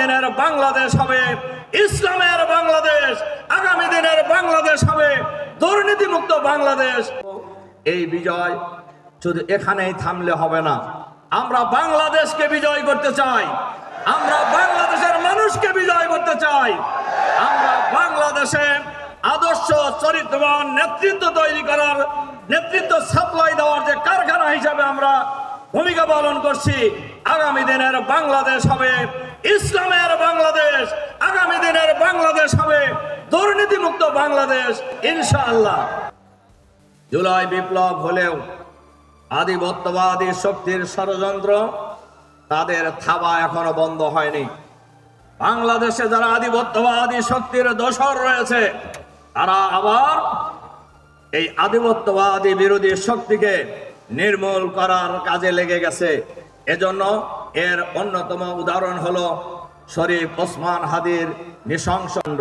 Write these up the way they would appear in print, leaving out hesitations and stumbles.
দিনের বাংলাদেশ হবে ইসলামের বাংলাদেশ, আগামী দিনের বাংলাদেশ হবে দুর্নীতিমুক্ত বাংলাদেশ। এই বিজয় শুধু এখানেই থামলে হবে না, আমরা বাংলাদেশকে বিজয় করতে চাই, আমরা বাংলাদেশের মানুষকে বিজয় করতে চাই। আমরা বাংলাদেশে আদর্শ চরিত্রবান নেতৃত্ব তৈরি করার, নেতৃত্ব সাপ্লাই দেওয়ার যে কারখানা হিসাবে আমরা ভূমিকা পালন করছি। আগামী দিনের বাংলাদেশ হবে ইসলামের বাংলাদেশ, আগামী দিনের বাংলাদেশ হবে দুর্নীতিমুক্ত বাংলাদেশ ইনশাআল্লাহ। জুলাই বিপ্লব হলেও আধিপত্যবাদী শক্তির ষড়যন্ত্র, তাদের থাবা এখনো বন্ধ হয়নি। বাংলাদেশে যারা আধিপত্যবাদী শক্তির দোসর রয়েছে, তারা আবার এই আধিপত্যবাদী বিরোধী শক্তিকে নির্মূল করার কাজে লেগে গেছে। এজন্য এর অন্যতম উদাহরণ হলো শরীফ ওসমান হাদির নৃশংসকাণ্ড।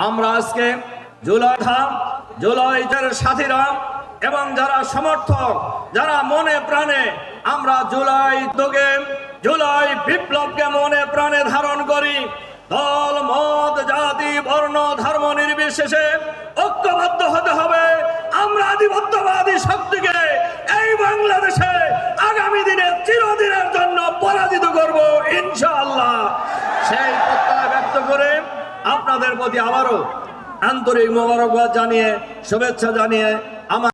আমরা আজকে জুলাইয়ের সাথীরা এবং যারা সমর্থক, যারা মনে প্রাণে আমরা জুলাই বিপ্লবকে মনে প্রাণে ধারণ করি, দল মত জাতি বর্ণ ধর্ম নির্বিশেষে ঐক্যবদ্ধ হতে হবে। আমরা আধিপত্যবাদী শক্তিকে এই বাংলাদেশে আগামী দিনে চিরদিনের জন্য পরাজিত করব ইনশাআল্লাহ। সেই প্রত্যয় ব্যক্ত করে আপনাদের প্রতি আবারও আন্তরিক মোবারকবাদ জানিয়ে, শুভেচ্ছা জানিয়ে